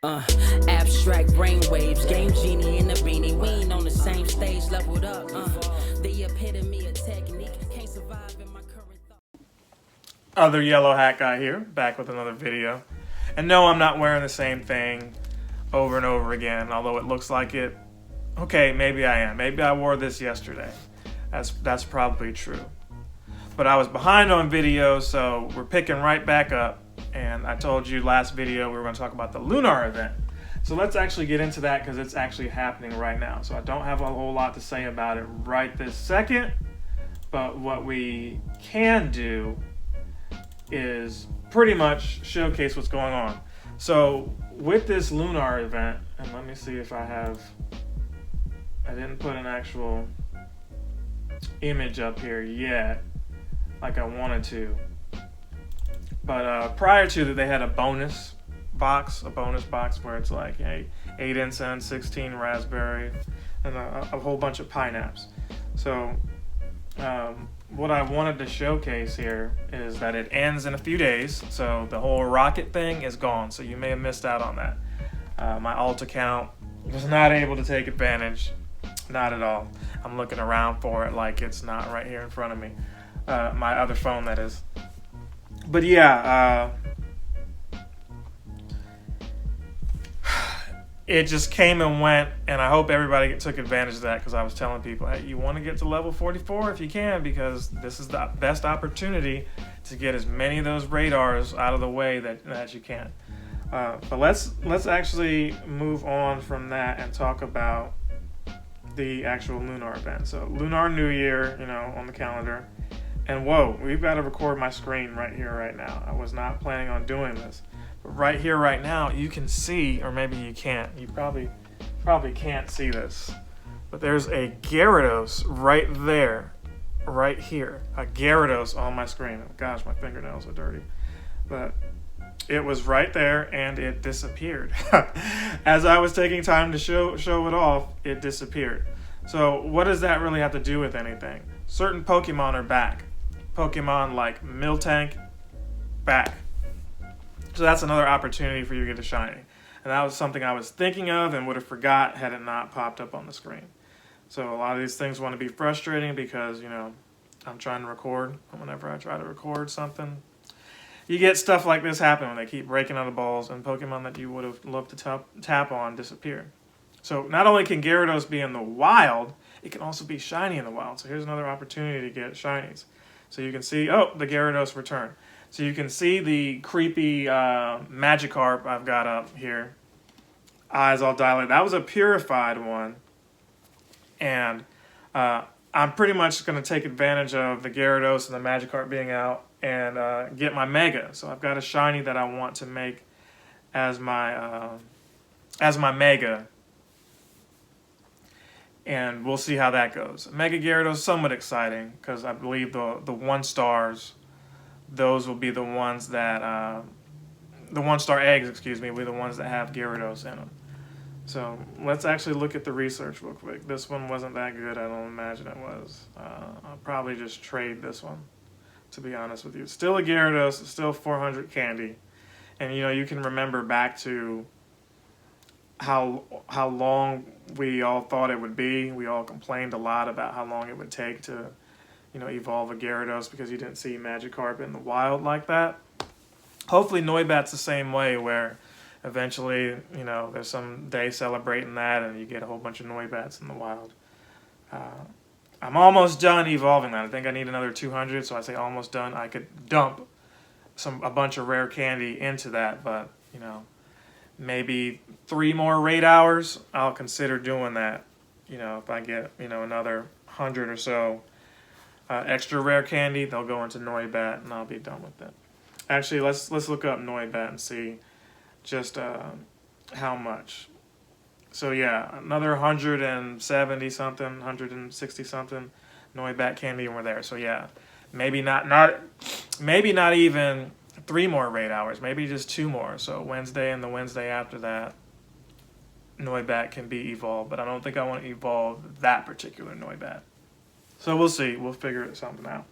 Uh, Abstract brainwaves, game genie in the beanie. We ain't on the same stage, leveled up. The epitome of technique. Can't survive in my current thought. Other yellow hat guy here, back with another video. And no, I'm not wearing the same thing over and over again, although it looks like it. Okay, maybe I am. Maybe I wore this yesterday. That's probably true. But I was behind on videos, so we're picking right back up. And I told you last video we were going to talk about the Lunar Event. So let's actually get into that because it's actually happening right now. So I don't have a whole lot to say about it right this second. But what we can do is pretty much showcase what's going on. So with this Lunar Event, and let me see if I didn't put an actual image up here yet like I wanted to. But prior to that, they had a bonus box where it's like 8 incense, 16 raspberry, and a whole bunch of pineapples. So what I wanted to showcase here is that it ends in a few days. So the whole rocket thing is gone. So you may have missed out on that. My alt account was not able to take advantage. Not at all. I'm looking around for it like it's not right here in front of me. My other phone, that is. But yeah, it just came and went, and I hope everybody took advantage of that because I was telling people, hey, you want to get to level 44 if you can, because this is the best opportunity to get as many of those radars out of the way that you can. But let's actually move on from that and talk about the actual Lunar Event. So Lunar New Year, on the calendar. And whoa, we've got to record my screen right here, right now. I was not planning on doing this. But right here, right now, you can see, or maybe you can't. You probably can't see this. But there's a Gyarados right there, right here. A Gyarados on my screen. Oh, gosh, my fingernails are dirty. But it was right there, and it disappeared. As I was taking time to show it off, it disappeared. So what does that really have to do with anything? Certain Pokemon are back. Pokemon like Miltank, back. So that's another opportunity for you to get a shiny. And that was something I was thinking of and would have forgot had it not popped up on the screen. So a lot of these things want to be frustrating because, I'm trying to record. Whenever I try to record something, you get stuff like this happen when they keep breaking out of balls and Pokemon that you would have loved to tap on disappear. So not only can Gyarados be in the wild, it can also be shiny in the wild. So here's another opportunity to get shinies. So you can see, the Gyarados return. So you can see the creepy Magikarp I've got up here. Eyes all dilated. That was a purified one. And I'm pretty much going to take advantage of the Gyarados and the Magikarp being out and get my Mega. So I've got a shiny that I want to make as my Mega. And we'll see how that goes. Mega Gyarados is somewhat exciting because I believe the 1-stars, those will be the ones that, the 1-star eggs, will be the ones that have Gyarados in them. So let's actually look at the research real quick. This one wasn't that good. I don't imagine it was. I'll probably just trade this one, to be honest with you. Still a Gyarados, still 400 candy. And you can remember back to how long we all thought it would be. We all complained a lot about how long it would take to, evolve a Gyarados because you didn't see Magikarp in the wild like that. Hopefully Noibat's the same way, where eventually, there's some day celebrating that and you get a whole bunch of Noibats in the wild. I'm almost done evolving that. I think I need another 200, so I say almost done. I could dump a bunch of rare candy into that, but, maybe 3 more raid hours, I'll consider doing that. If I get, another 100 or so extra rare candy, they'll go into Noibat and I'll be done with it. Actually, let's look up Noibat and see just how much. So yeah, another 170 something, 160 something Noibat candy, and we're there. So yeah, maybe not even 3 more raid hours, maybe just 2 more. So Wednesday and the Wednesday after that, Noibat can be evolved, but I don't think I want to evolve that particular Noibat. So we'll see. We'll figure something out.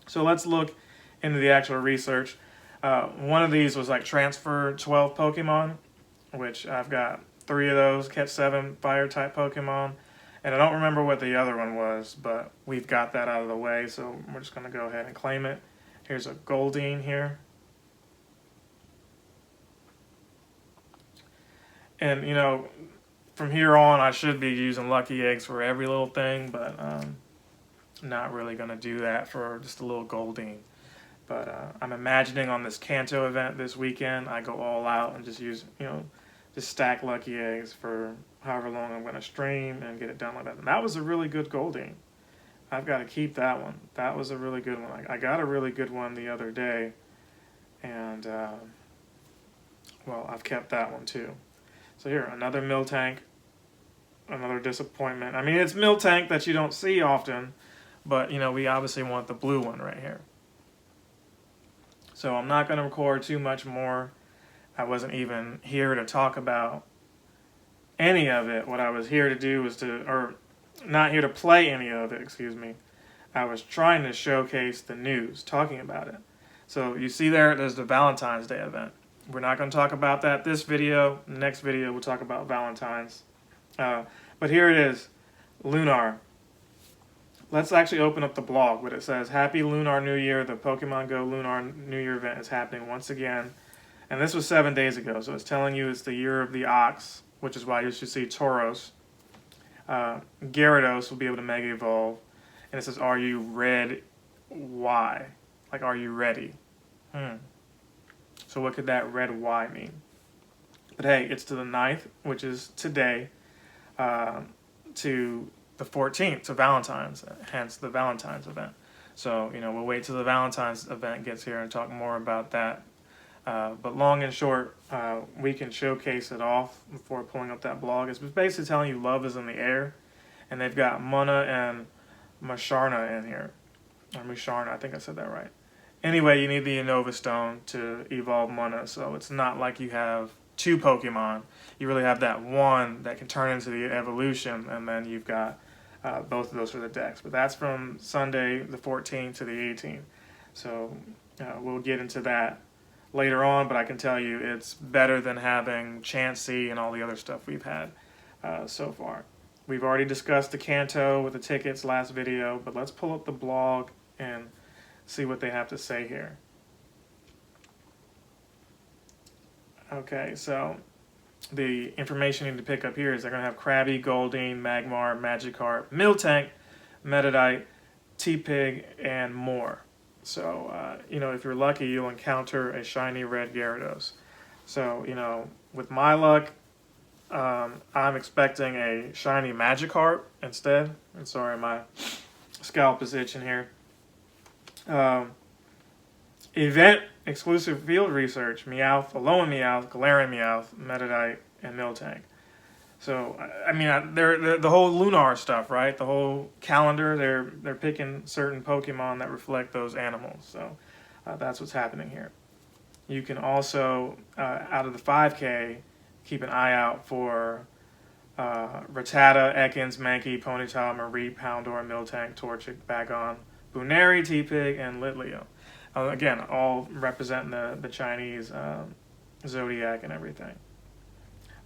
So let's look into the actual research. One of these was like transfer 12 Pokemon, which I've got 3 of those, catch 7 fire-type Pokemon. And I don't remember what the other one was, but we've got that out of the way, so we're just going to go ahead and claim it. Here's a Goldeen here. And, you know, from here on, I should be using lucky eggs for every little thing, but not really going to do that for just a little Goldeen. But I'm imagining on this Kanto event this weekend, I go all out and just use, you know, just stack lucky eggs for however long I'm going to stream and get it done like that. And that was a really good Goldeen. I've got to keep that one. That was a really good one. I got a really good one the other day, and, well, I've kept that one too. So here, another Miltank, another disappointment. I mean, it's Miltank that you don't see often, but, you know, we obviously want the blue one right here. So I'm not going to record too much more. I wasn't even here to talk about any of it. What I was here to do was or not here to play any of it, excuse me. I was trying to showcase the news, talking about it. So you see there's the Valentine's Day event. We're not going to talk about that this video. Next video we'll talk about Valentine's. But here it is, Lunar. Let's actually open up the blog. What it says: Happy Lunar New Year. The Pokemon Go Lunar New Year event is happening once again. And this was 7 days ago, so it's telling you it's the year of the ox, which is why you should see Tauros. Gyarados will be able to Mega Evolve. And it says, are you ready? Why? Like, are you ready? So what could that red Y mean? But hey, it's to the 9th, which is today, to the 14th, to Valentine's, hence the Valentine's event. So, you know, we'll wait till the Valentine's event gets here and talk more about that. But long and short, we can showcase it off before pulling up that blog. It's basically telling you love is in the air. And they've got Muna and Musharna in here. Or Musharna, I think I said that right. Anyway, you need the Unova Stone to evolve Muna, so it's not like you have 2 Pokemon. You really have that one that can turn into the evolution, and then you've got both of those for the decks. But that's from Sunday the 14th to the 18th. So we'll get into that later on, but I can tell you it's better than having Chansey and all the other stuff we've had so far. We've already discussed the Kanto with the tickets last video, but let's pull up the blog and see what they have to say here. Okay, so the information you need to pick up here is they're going to have Krabby, Goldeen, Magmar, Magikarp, Miltank, Meditite, T-Pig, and more. So, you know, if you're lucky, you'll encounter a shiny red Gyarados. So, you know, with my luck, I'm expecting a shiny Magikarp instead. I'm sorry, my scalp is itching here. Event exclusive field research: Meowth, Alolan Meowth, Galarian Meowth, Meditite, and Miltank. So I mean, they're the whole Lunar stuff, right? The whole calendar. They're picking certain Pokemon that reflect those animals. So that's what's happening here. You can also out of the 5K, keep an eye out for Rattata, Ekans, Mankey, Ponyta, Marie, Houndour, Miltank, Torchic, Bagon, Buneri, T-Pig, and Litleo. Again, all representing the Chinese zodiac and everything.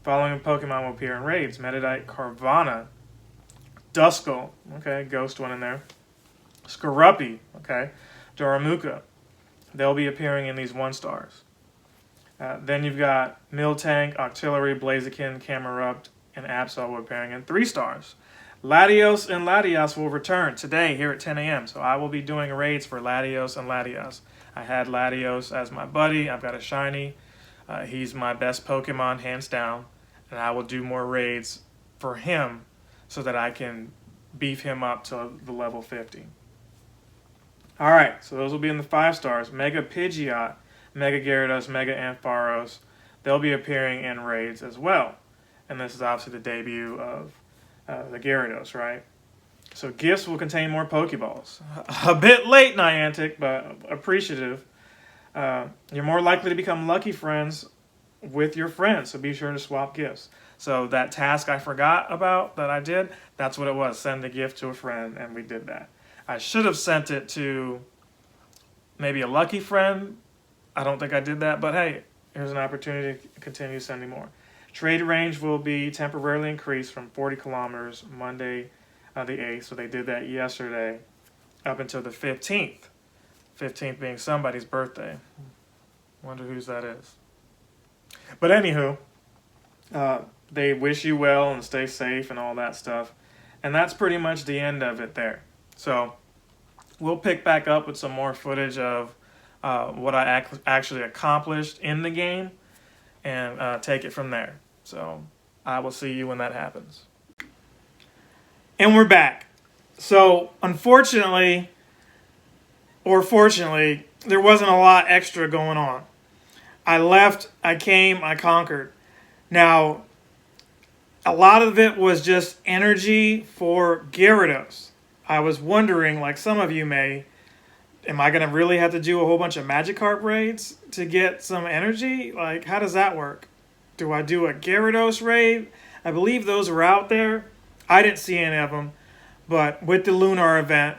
Following Pokemon will appear in raids: Meditite, Carvanha, Duskull, okay, ghost one in there, Skorupi, okay, Doramuka. They'll be appearing in these 1-stars. Then you've got Miltank, Octillery, Blaziken, Camerupt, and Absol appearing in 3 stars. Latios and Latias will return today here at 10 a.m. So I will be doing raids for Latios and Latias. I had Latios as my buddy. I've got a shiny. He's my best Pokemon, hands down. And I will do more raids for him so that I can beef him up to the level 50. All right, so those will be in the 5 stars. Mega Pidgeot, Mega Gyarados, Mega Ampharos. They'll be appearing in raids as well. And this is obviously the debut of the Gyarados, right? So gifts will contain more Pokeballs. A bit late, Niantic, but appreciative. You're more likely to become lucky friends with your friends, so be sure to swap gifts. So that task I forgot about that I did, that's what it was. Send a gift to a friend, and we did that. I should have sent it to maybe a lucky friend. I don't think I did that, but hey, here's an opportunity to continue sending more. Trade range will be temporarily increased from 40 kilometers Monday the 8th. So they did that yesterday up until the 15th. 15th being somebody's birthday. Wonder whose that is. But anywho, they wish you well and stay safe and all that stuff. And that's pretty much the end of it there. So we'll pick back up with some more footage of what I actually accomplished in the game and take it from there. So I will see you when that happens. And we're back. So unfortunately, or fortunately, there wasn't a lot extra going on. I left, I came, I conquered. Now, a lot of it was just energy for Gyarados. I was wondering, like some of you may, am I going to really have to do a whole bunch of Magikarp raids to get some energy? Like, how does that work? Do I do a Gyarados raid? I believe those were out there. I didn't see any of them. But with the Lunar Event,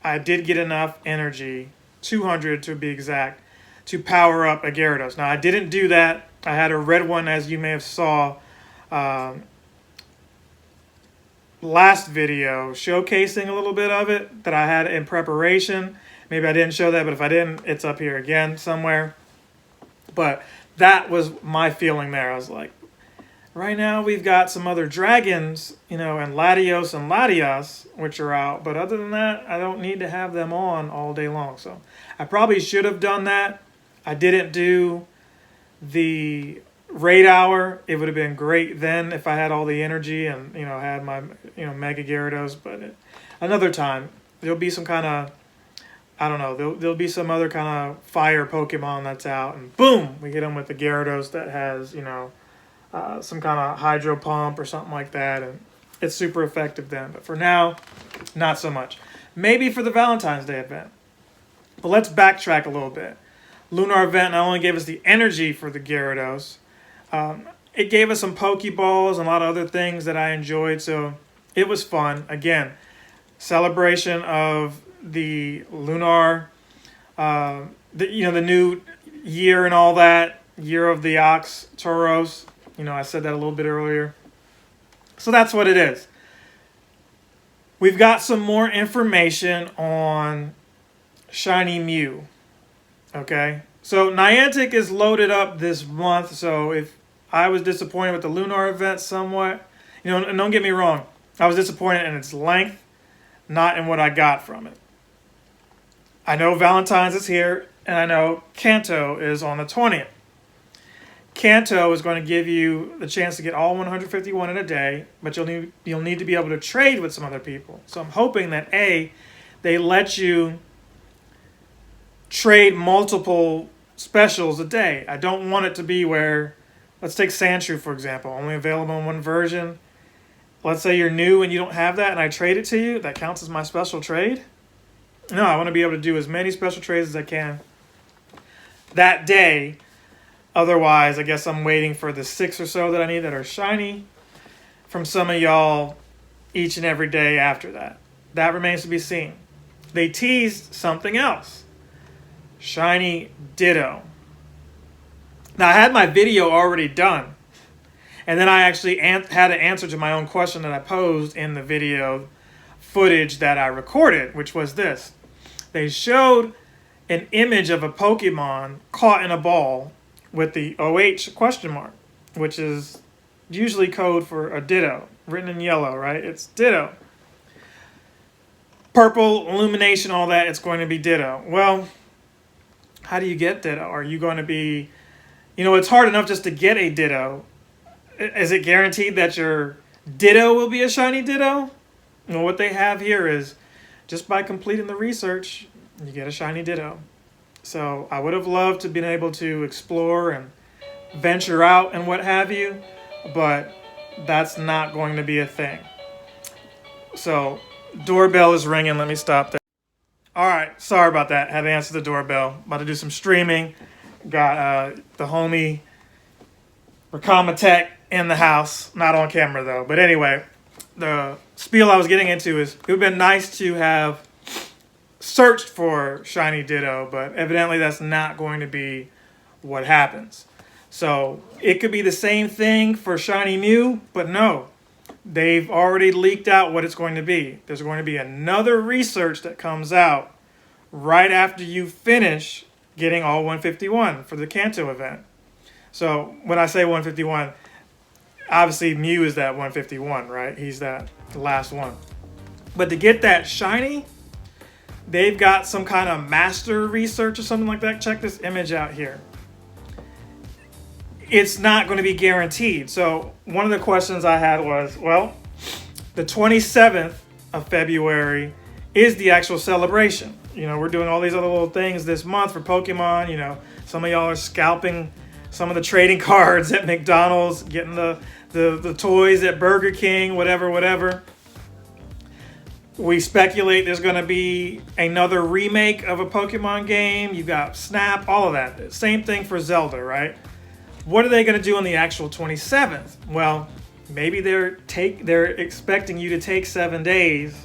I did get enough energy, 200 to be exact, to power up a Gyarados. Now, I didn't do that. I had a red one, as you may have saw last video, showcasing a little bit of it that I had in preparation. Maybe I didn't show that, but if I didn't, it's up here again somewhere. But that was my feeling there. I was like, right now we've got some other dragons, you know, and Latios and Latias, which are out. But other than that, I don't need to have them on all day long. So I probably should have done that. I didn't do the raid hour. It would have been great then if I had all the energy and, you know, had my, you know, Mega Gyarados. But another time, there'll be some kind of, I don't know, there'll be some other kind of fire Pokemon that's out. And boom, we get them with the Gyarados that has, you know, some kind of hydro pump or something like that. And it's super effective then. But for now, not so much. Maybe for the Valentine's Day event. But let's backtrack a little bit. Lunar Event not only gave us the energy for the Gyarados, it gave us some Pokeballs and a lot of other things that I enjoyed. So it was fun. Again, celebration of the Lunar, the new year and all that. Year of the Ox Tauros. You know, I said that a little bit earlier. So that's what it is. We've got some more information on Shiny Mew. Okay, so Niantic is loaded up this month, so if I was disappointed with the Lunar Event somewhat, you know, and don't get me wrong, I was disappointed in its length, not in what I got from it. I know Valentine's is here, and I know Kanto is on the 20th. Kanto is going to give you the chance to get all 151 in a day, but you'll need to be able to trade with some other people. So I'm hoping that A, they let you trade multiple specials a day. I don't want it to be where, let's take Sandshrew for example, only available in one version. Let's say you're new and you don't have that and I trade it to you, that counts as my special trade? No, I want to be able to do as many special trades as I can that day. Otherwise, I guess I'm waiting for the 6 or so that I need that are shiny from some of y'all each and every day after that. That remains to be seen. They teased something else. Shiny Ditto. Now, I had my video already done. And then I actually had an answer to my own question that I posed in the video footage that I recorded, which was this. They showed an image of a Pokemon caught in a ball with the OH question mark, which is usually code for a Ditto, written in yellow, right? It's Ditto. Purple, illumination, all that, it's going to be Ditto. Well, how do you get Ditto? Are you going to be, you know, it's hard enough just to get a Ditto. Is it guaranteed that your Ditto will be a shiny Ditto? Well, what they have here is just by completing the research, you get a shiny Ditto. So I would have loved to have been able to explore and venture out and what have you, but that's not going to be a thing. So doorbell is ringing. Let me stop there. All right, sorry about that. Had to answer the doorbell. About to do some streaming. Got the homie Rakama Tech in the house. Not on camera though. But anyway, the spiel I was getting into is it would have been nice to have searched for shiny Ditto, but evidently that's not going to be what happens. So it could be the same thing for Shiny Mew, but no. They've already leaked out what it's going to be. There's going to be another research that comes out right after you finish getting all 151 for the Kanto event. So when I say 151, obviously Mew is that 151, right? He's the last one. But to get that shiny, they've got some kind of master research or something like that. Check this image out here. It's not going to be guaranteed. So one of the questions I had was, well, the 27th of February is the actual celebration. You know, we're doing all these other little things this month for Pokemon. You know, some of y'all are scalping some of the trading cards at McDonald's, getting the toys at Burger King, whatever. We speculate there's going to be another remake of a Pokemon game. You got Snap, all of that. Same thing for Zelda, right? What are they going to do on the actual 27th? Well, maybe they're expecting you to take 7 days,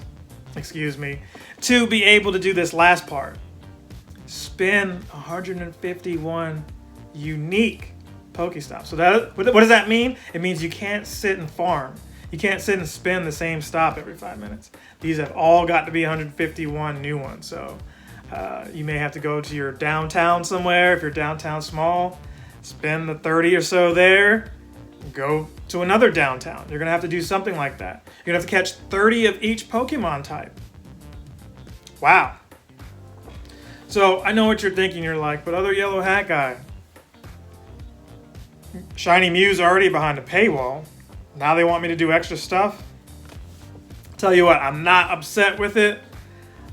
to be able to do this last part. Spin 151 unique Pokestops. So what does that mean? It means you can't sit and farm. You can't sit and spin the same stop every 5 minutes. These have all got to be 151 new ones. So you may have to go to your downtown somewhere. If you're downtown small, spend the 30 or so there, go to another downtown. You're going to have to do something like that. You're going to have to catch 30 of each Pokemon type. Wow. So I know what you're thinking. You're like, but other yellow hat guy, Shiny Mew's already behind a paywall. Now they want me to do extra stuff? Tell you what, I'm not upset with it.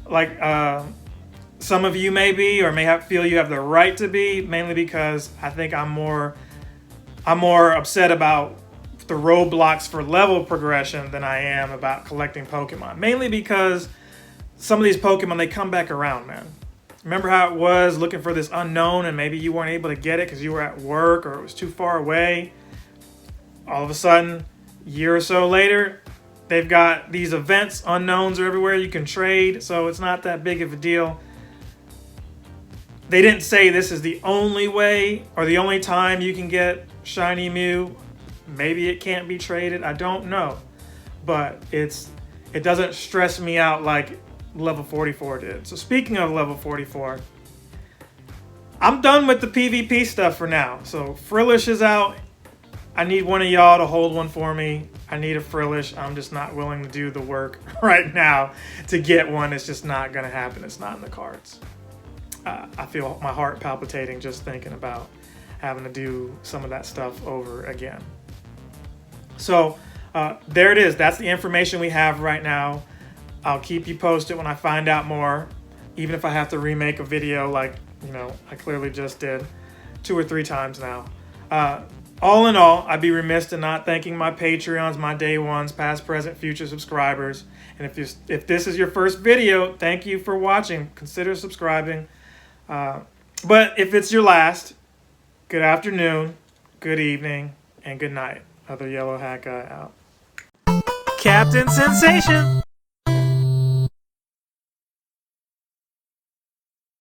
Like some of you may be, or feel you have the right to be, mainly because I think I'm more upset about the roadblocks for level progression than I am about collecting Pokemon. Mainly because some of these Pokemon, they come back around, man. Remember how it was looking for this unknown and maybe you weren't able to get it because you were at work or it was too far away? All of a sudden, a year or so later, they've got these events, unknowns are everywhere you can trade, so it's not that big of a deal. They didn't say this is the only way or the only time you can get Shiny Mew. Maybe it can't be traded, I don't know. But it doesn't stress me out like level 44 did. So speaking of level 44, I'm done with the PvP stuff for now. So Frillish is out. I need one of y'all to hold one for me. I need a Frillish. I'm just not willing to do the work right now to get one. It's just not going to happen. It's not in the cards. I feel my heart palpitating just thinking about having to do some of that stuff over again. So there it is. That's the information we have right now. I'll keep you posted when I find out more, even if I have to remake a video like, I clearly just did 2 or 3 times now. All in all, I'd be remiss in not thanking my Patreons, my day ones, past, present, future subscribers. And if this is your first video, thank you for watching. Consider subscribing. But if it's your last, good afternoon, good evening, and good night. Other yellow hat guy out. Captain Sensation!